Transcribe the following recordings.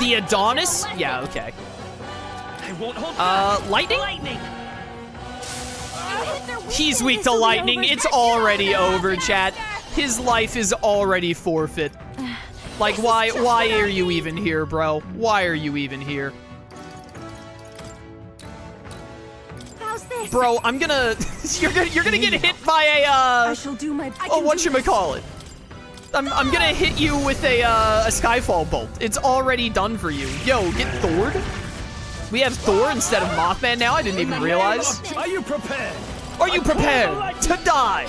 The Adonis? Yeah, okay. I won't hold back. Lightning? He's weak to lightning. It's already over, chat. His life is already forfeit. Like, why are you even here, bro? Why are you even here? How's this? Bro, I'm gonna... you're gonna get hit by a, I shall do my... oh, whatchamacallit? I'm gonna hit you with a Skyfall bolt. It's already done for you. Yo, get Thored. We have Thor instead of Mothman now. I didn't even realize. Are you prepared? Are you prepared to die?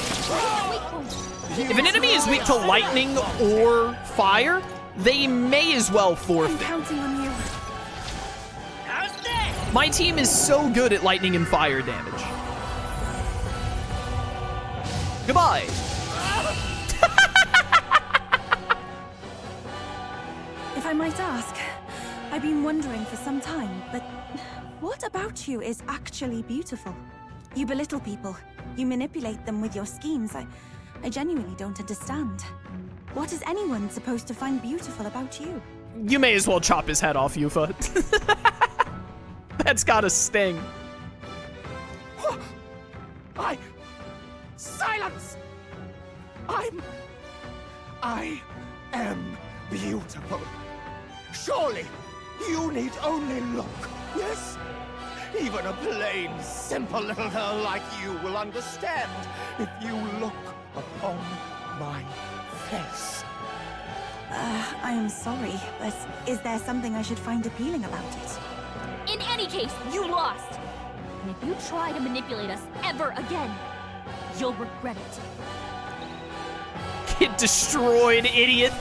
If an enemy is weak to lightning or fire, they may as well I'm forfeit. counting on you. How's this? My team is so good at lightning and fire damage. Goodbye. If I might ask, I've been wondering for some time, but what about you is actually beautiful? You belittle people. You manipulate them with your schemes. I genuinely don't understand. What is anyone supposed to find beautiful about you? You may as well chop his head off, Yufa. That's gotta sting. Silence! I am beautiful. Surely, you need only look, yes? Even a plain, simple little girl like you will understand if you look upon my face. I am sorry, but is there something I should find appealing about it? In any case, you lost. And if you try to manipulate us ever again, you'll regret it. Get destroyed, idiot.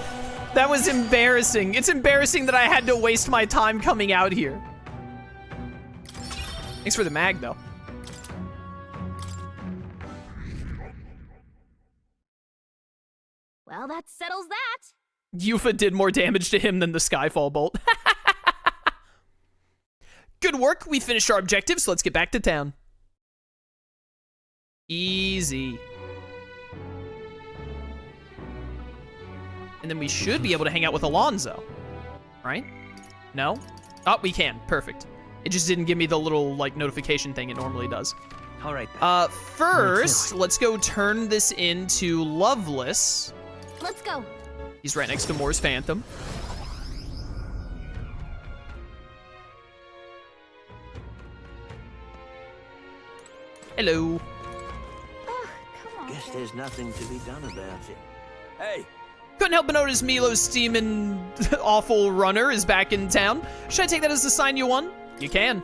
That was embarrassing. It's embarrassing that I had to waste my time coming out here. Thanks for the mag, though. Well, that settles that. Yufa did more damage to him than the Skyfall bolt. Good work. We finished our objectives, so let's get back to town. Easy. And then we should be able to hang out with Alonso. Right? No? Oh, we can. Perfect. It just didn't give me the little, like, notification thing it normally does. All right, then. First, let's go turn this into Loveless. Let's go. He's right next to Moore's Phantom. Hello. Oh, come on. Guess there's nothing to be done about it. Hey, Couldn't help but notice Milo's steaming awful runner is back in town. Should I take that as a sign you won? You can.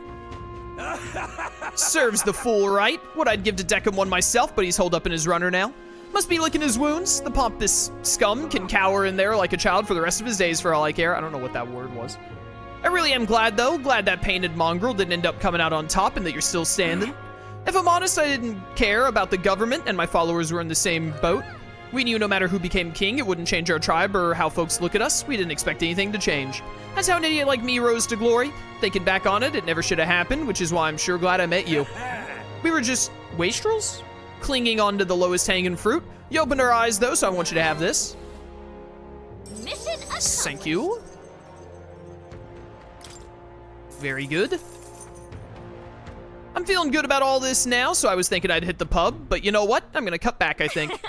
Serves the fool right. What I'd give to deck him one myself, but he's holed up in his runner now. Must be licking his wounds. The pompous scum can cower in there like a child for the rest of his days for all I care. I don't know what that word was. I really am glad, though. Glad that painted mongrel didn't end up coming out on top and that you're still standing. If I'm honest, I didn't care about the government, and my followers were in the same boat. We knew no matter who became king, it wouldn't change our tribe or how folks look at us. We didn't expect anything to change. That's how an idiot like me rose to glory. Thinking back on it, it never should have happened, which is why I'm sure glad I met you. We were just wastrels? Clinging on to the lowest hanging fruit. You opened our eyes, though, so I want you to have this. Mission accomplished. Thank you. Very good. I'm feeling good about all this now, so I was thinking I'd hit the pub, but you know what? I'm gonna cut back, I think.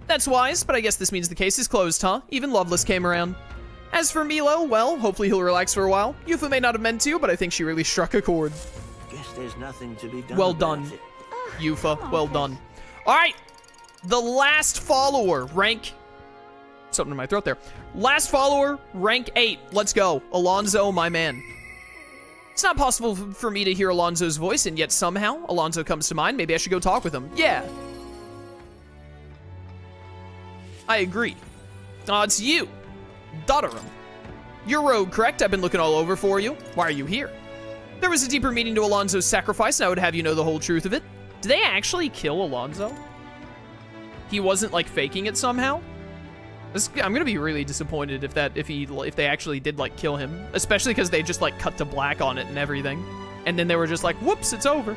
That's wise, but I guess this means the case is closed, huh? Even Loveless came around. As for Milo, well, hopefully he'll relax for a while. Yufa may not have meant to, but I think she really struck a chord. Guess there's nothing to be done. Well about done, it. Yufa. Well done. All right, the last follower, rank... Something in my throat there. Last follower, rank 8. Let's go. Alonso, my man. It's not possible for me to hear Alonso's voice, and yet somehow Alonso comes to mind. Maybe I should go talk with him. Yeah. I agree. It's you. Dotterum. You're rogue, correct? I've been looking all over for you. Why are you here? There was a deeper meaning to Alonso's sacrifice, and I would have you know the whole truth of it. Did they actually kill Alonso? He wasn't, like, faking it somehow? I'm gonna be really disappointed if they actually did, like, kill him. Especially because they just, like, cut to black on it and everything. And then they were just like, whoops, it's over.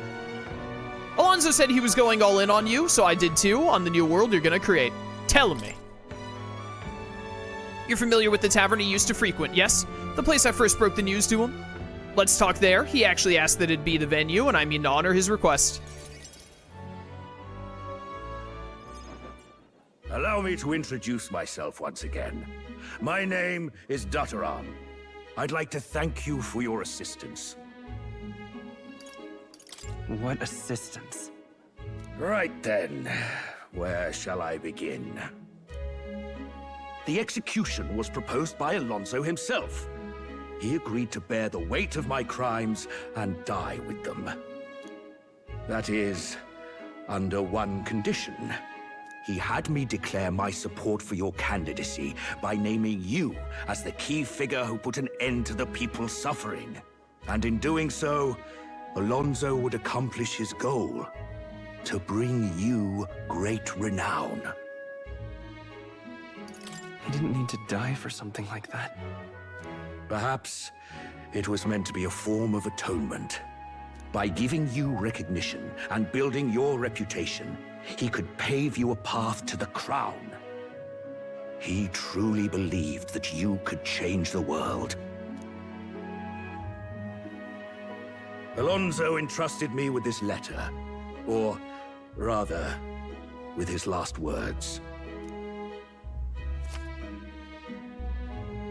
Alonso said he was going all in on you, so I did too, on the new world you're gonna create. Tell me. You're familiar with the tavern he used to frequent, yes? The place I first broke the news to him? Let's talk there. He actually asked that it be the venue, and I mean to honor his request. Allow me to introduce myself once again. My name is Dutteran. I'd like to thank you for your assistance. What assistance? Right then, where shall I begin? The execution was proposed by Alonso himself. He agreed to bear the weight of my crimes and die with them. That is, under one condition. He had me declare my support for your candidacy by naming you as the key figure who put an end to the people's suffering. And in doing so, Alonso would accomplish his goal, to bring you great renown. He didn't need to die for something like that. Perhaps it was meant to be a form of atonement. By giving you recognition and building your reputation, he could pave you a path to the crown. He truly believed that you could change the world. Alonso entrusted me with this letter, or rather, with his last words.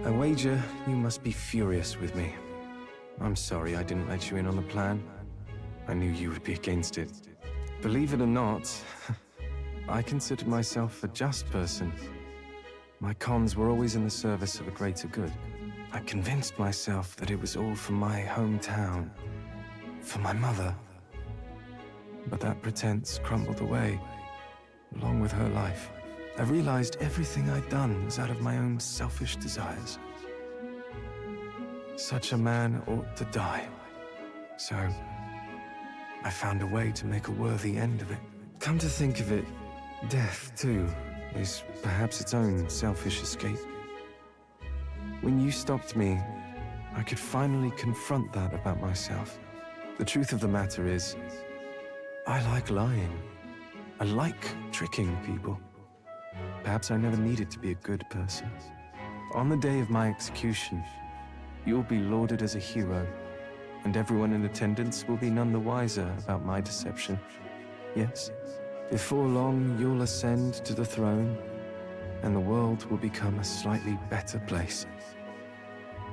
I wager you must be furious with me. I'm sorry I didn't let you in on the plan. I knew you would be against it. Believe it or not, I considered myself a just person. My cons were always in the service of a greater good. I convinced myself that it was all for my hometown, for my mother. But that pretense crumbled away, along with her life. I realized everything I'd done was out of my own selfish desires. Such a man ought to die. So, I found a way to make a worthy end of it. Come to think of it, death, too, is perhaps its own selfish escape. When you stopped me, I could finally confront that about myself. The truth of the matter is, I like lying. I like tricking people. Perhaps I never needed to be a good person. On the day of my execution, you'll be lauded as a hero, and everyone in attendance will be none the wiser about my deception. Yes, before long you'll ascend to the throne, and the world will become a slightly better place.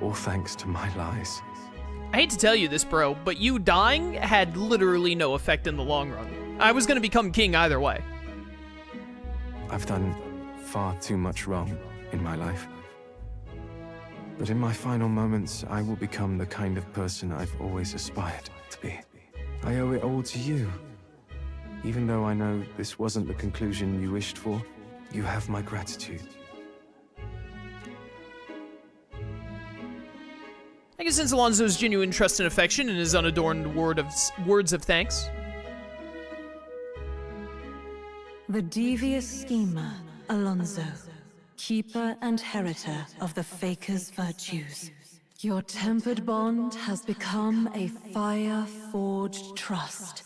All thanks to my lies. I hate to tell you this, bro, but you dying had literally no effect in the long run. I was gonna become king either way. I've done far too much wrong in my life. But in my final moments, I will become the kind of person I've always aspired to be. I owe it all to you. Even though I know this wasn't the conclusion you wished for, you have my gratitude. I can sense Alonso's genuine trust and affection in his unadorned words of thanks. The devious schemer, Alonso, keeper and heritor of the Faker's virtues. Your tempered bond has become a fire-forged trust.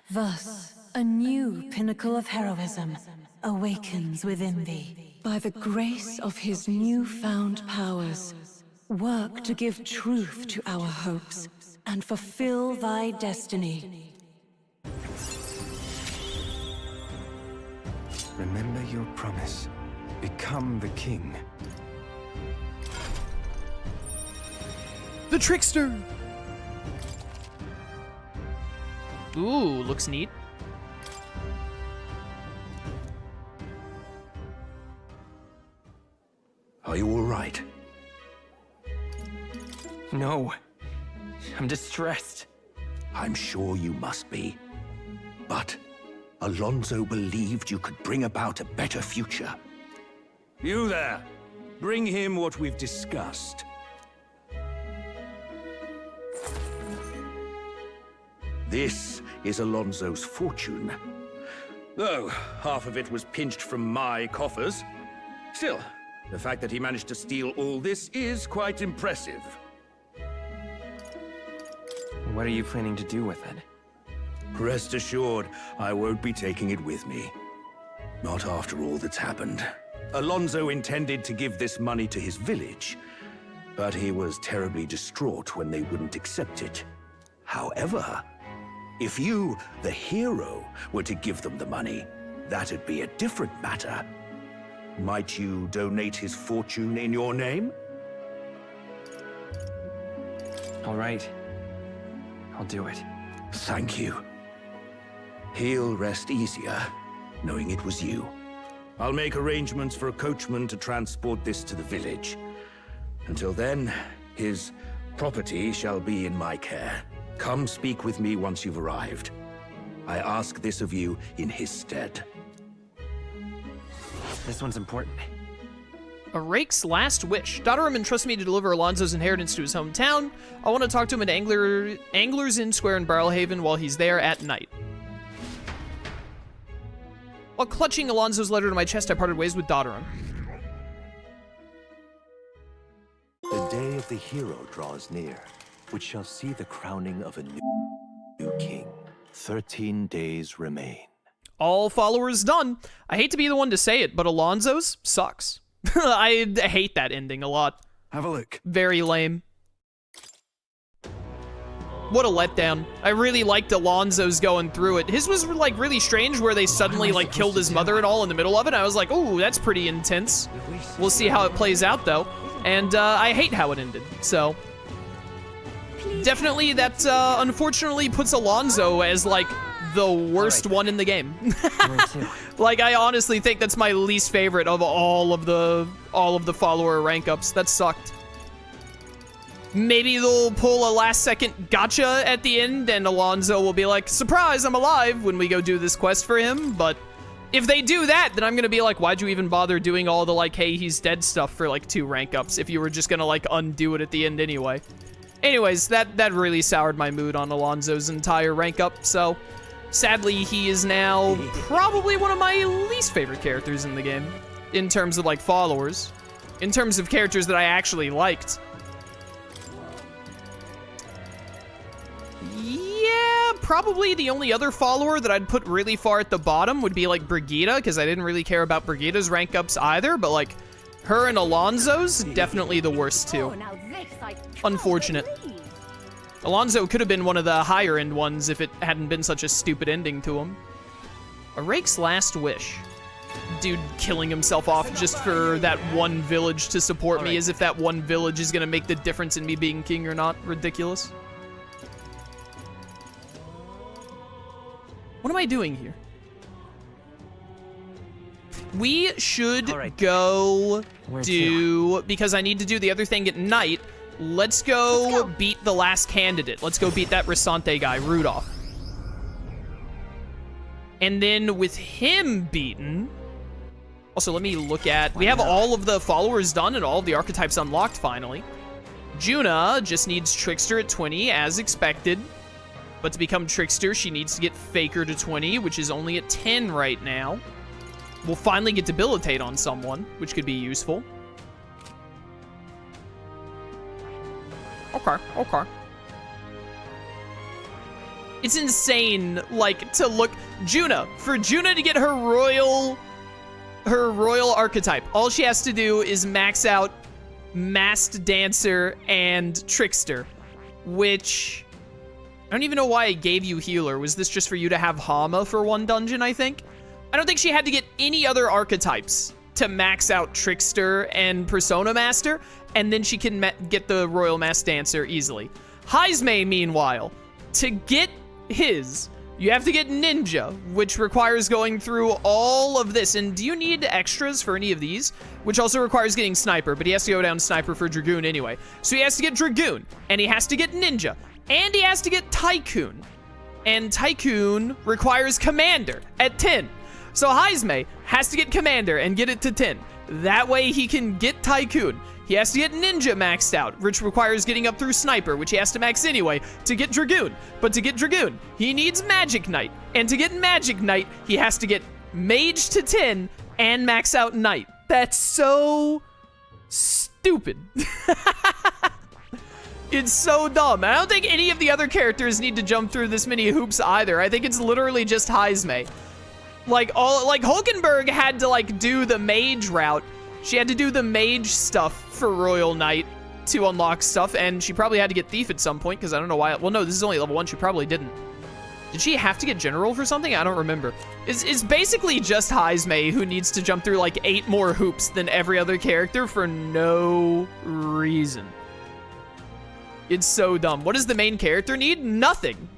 Thus, a new pinnacle of heroism awakens within thee. By the grace of his newfound powers, work to give truth to our hopes and fulfill thy destiny. Remember your promise. Become the king. The trickster! Ooh, looks neat. Are you all right? No. I'm distressed. I'm sure you must be. But Alonso believed you could bring about a better future. You there! Bring him what we've discussed. This is Alonso's fortune. Though half of it was pinched from my coffers. Still, the fact that he managed to steal all this is quite impressive. What are you planning to do with it? Rest assured, I won't be taking it with me. Not after all that's happened. Alonso intended to give this money to his village, but he was terribly distraught when they wouldn't accept it. However, if you, the hero, were to give them the money, that'd be a different matter. Might you donate his fortune in your name? All right. I'll do it. Thank you. He'll rest easier, knowing it was you. I'll make arrangements for a coachman to transport this to the village. Until then, his property shall be in my care. Come speak with me once you've arrived. I ask this of you in his stead. This one's important. A rake's last wish. Dotterum entrusts me to deliver Alonso's inheritance to his hometown. I want to talk to him at Anglers Inn Square in Barrelhaven while he's there at night. While clutching Alonso's letter to my chest, I parted ways with Dotterum. The day of the hero draws near, which shall see the crowning of a new king. 13 days remain. All followers done. I hate to be the one to say it, but Alonso's sucks. I hate that ending a lot. Have a look. Very lame. What a letdown. I really liked Alonso's going through it. His was like really strange where they suddenly like killed his mother and all in the middle of it. I was like, ooh, that's pretty intense. We'll see how it plays out though. And I hate how it ended, so. Definitely that unfortunately puts Alonso as like the worst one in the game. Like I honestly think that's my least favorite of all of the follower rank ups. That sucked. Maybe they'll pull a last second gotcha at the end and Alonso will be like, surprise, I'm alive when we go do this quest for him. But if they do that, then I'm gonna be like, why'd you even bother doing all the like, hey, he's dead stuff for like 2 rank ups if you were just gonna like undo it at the end anyway. Anyways, that really soured my mood on Alonso's entire rank up, so sadly he is now probably one of my least favorite characters in the game in terms of like followers, in terms of characters that I actually liked. Yeah, probably the only other follower that I'd put really far at the bottom would be like Brigitte, because I didn't really care about Brigitte's rank ups either, but like her and Alonso's definitely the worst too. Unfortunate. Alonso could have been one of the higher end ones if it hadn't been such a stupid ending to him. A rake's last wish. Dude killing himself off just for that one village to support me, as if that one village is gonna make the difference in me being king or not. Ridiculous. What am I doing here? We should go do, because I need to do the other thing at night, let's go beat the last candidate. Let's go beat that Risante guy, Rudolph. And then with him beaten, also let me look at, we have all of the followers done and all of the archetypes unlocked finally. Juna just needs Trickster at 20 as expected. But to become Trickster, she needs to get Faker to 20, which is only at 10 right now. We'll finally get Debilitate on someone, which could be useful. Okay, okay. It's insane, like, to look... Juna. For Juna to get her royal archetype, all she has to do is max out Masked Dancer and Trickster, which... I don't even know why I gave you Healer. Was this just for you to have Hama for one dungeon, I think? I don't think she had to get any other archetypes to max out Trickster and Persona Master, and then she can get the Royal Masked Dancer easily. Heismay, meanwhile, to get his, you have to get Ninja, which requires going through all of this. And do you need extras for any of these? Which also requires getting Sniper, but he has to go down Sniper for Dragoon anyway. So he has to get Dragoon, and he has to get Ninja, and he has to get Tycoon. And Tycoon requires Commander at 10. So Heismay has to get Commander and get it to 10. That way he can get Tycoon. He has to get Ninja maxed out, which requires getting up through Sniper, which he has to max anyway, to get Dragoon. But to get Dragoon, he needs Magic Knight. And to get Magic Knight, he has to get Mage to 10 and max out Knight. That's so stupid. It's so dumb. I don't think any of the other characters need to jump through this many hoops either. I think it's literally just Heismay. Like Hulkenberg had to like do the mage route. She had to do the mage stuff for Royal Knight to unlock stuff, and she probably had to get Thief at some point, because I don't know why. Well, no, this is only level 1. She probably didn't. Did she have to get General for something? I don't remember. It's basically just Heismay who needs to jump through like 8 more hoops than every other character for no reason. It's so dumb. What does the main character need? Nothing.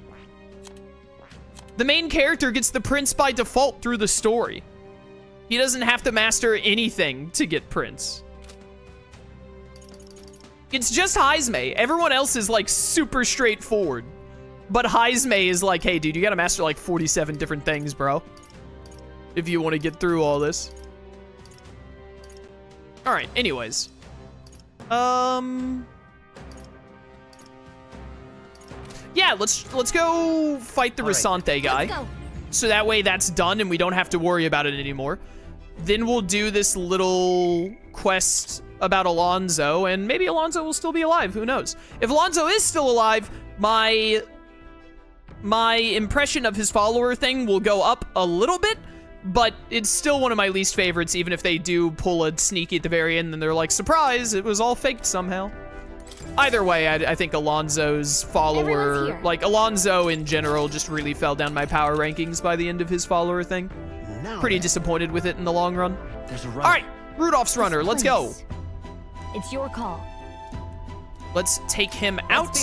The main character gets the Prince by default through the story. He doesn't have to master anything to get Prince. It's just Heismay. Everyone else is like super straightforward. But Heismay is like, hey dude, you gotta master like 47 different things, bro. If you want to get through all this. Alright, anyways. Yeah, let's go fight the Risante guy. Let's go. So that way that's done and we don't have to worry about it anymore. Then we'll do this little quest about Alonso, and maybe Alonso will still be alive, who knows? If Alonso is still alive, my impression of his follower thing will go up a little bit, but it's still one of my least favorites, even if they do pull a sneaky at the very end and they're like, surprise, it was all faked somehow. Either way, I think Alonso's follower, like Alonso in general, just really fell down my power rankings by the end of his follower thing. Pretty disappointed with it in the long run. All right, Rudolph's runner, let's go. It's your call. Let's take him out.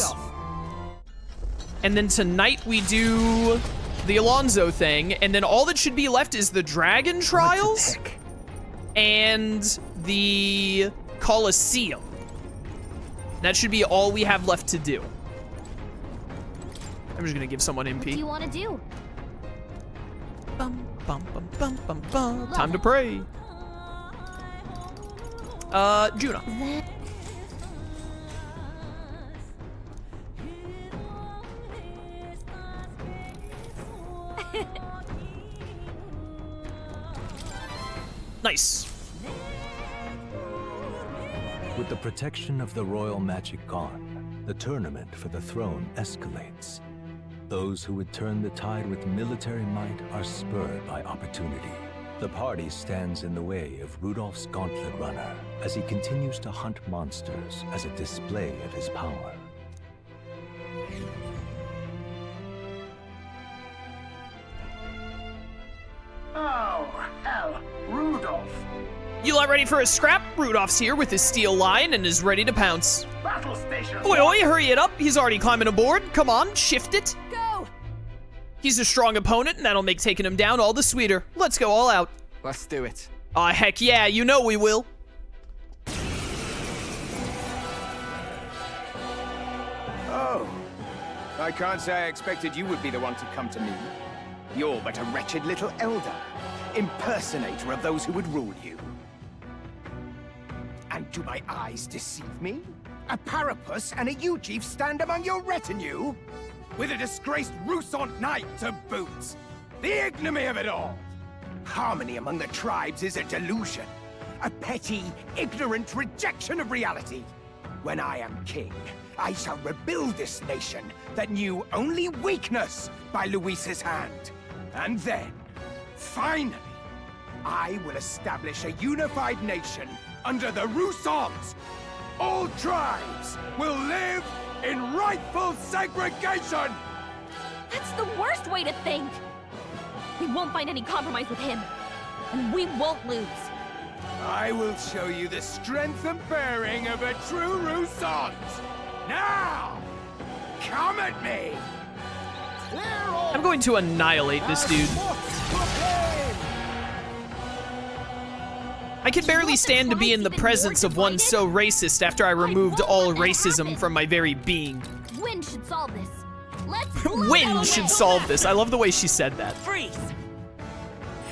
And then tonight we do the Alonso thing, and then all that should be left is the Dragon Trials and the Colosseum. That should be all we have left to do. I'm just gonna give someone MP. What do you want to do? Bum, bum, bum, bum, bum, bum. Time to pray. Juna. Nice. With the protection of the royal magic gone, the tournament for the throne escalates. Those who would turn the tide with military might are spurred by opportunity. The party stands in the way of Rudolph's Gauntlet Runner as he continues to hunt monsters as a display of his power. Oh, hell, Rudolph! You lot ready for a scrap? Rudolph's here with his steel line and is ready to pounce. Battle station! Oi, oi, hurry it up. He's already climbing aboard. Come on, shift it. Go! He's a strong opponent, and that'll make taking him down all the sweeter. Let's go all out. Let's do it. Aw, heck yeah, you know we will. Oh. I can't say I expected you would be the one to come to me. You're but a wretched little elder, impersonator of those who would rule you. And do my eyes deceive me? A Parapus and a Eugif stand among your retinue? With a disgraced Rusant knight to boot! The ignominy of it all! Harmony among the tribes is a delusion. A petty, ignorant rejection of reality. When I am king, I shall rebuild this nation that knew only weakness by Luis's hand. And then, finally, I will establish a unified nation under the Rusants. All tribes will live in rightful segregation! That's the worst way to think. We won't find any compromise with him. And we won't lose. I will show you the strength and bearing of a true Rusant. Now, come at me! I'm going to annihilate this dude. I can barely stand to be in the presence of one so racist after I removed all racism from my very being. Wind should solve this. Let's Wind should solve this. I love the way she said that. freeze.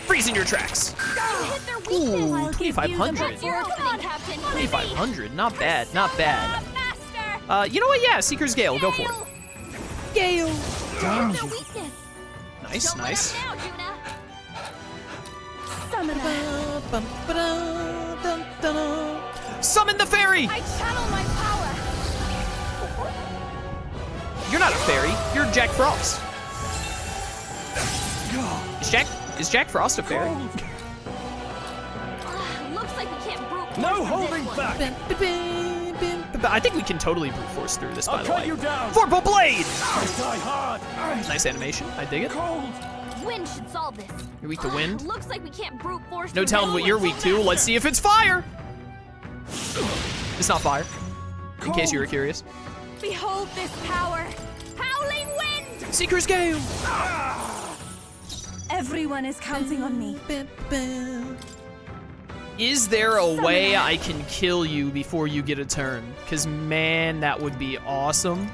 Freeze in your tracks. Hit their Ooh, weakness. 2,500. That's your opening, Captain. 2,500, not bad, not bad. Master. You know what? Yeah, Seeker's Gale, go for it. Gale. Their weakness. Nice, Don't let nice. up now, Juna. Summon the fairy! I channel my power! You're not a fairy, you're Jack Frost. Is Jack Is Jack Frost a fairy? Looks like we can't brute force No through holding this one. back! I think we can totally brute force through this, by I'll the cut way. you down! Vorpal Blade! Die hard! Nice animation. I dig it. Cold! Wind should solve this. You're weak to wind. Looks like we can't brute force No through telling this what one. you're weak to. Let's see if it's fire! It's not fire. In case you were curious. Behold this power! Howling wind! Seeker's Gale! Everyone is counting on me. Is there a way I can kill you before you get a turn? Because, man, that would be awesome.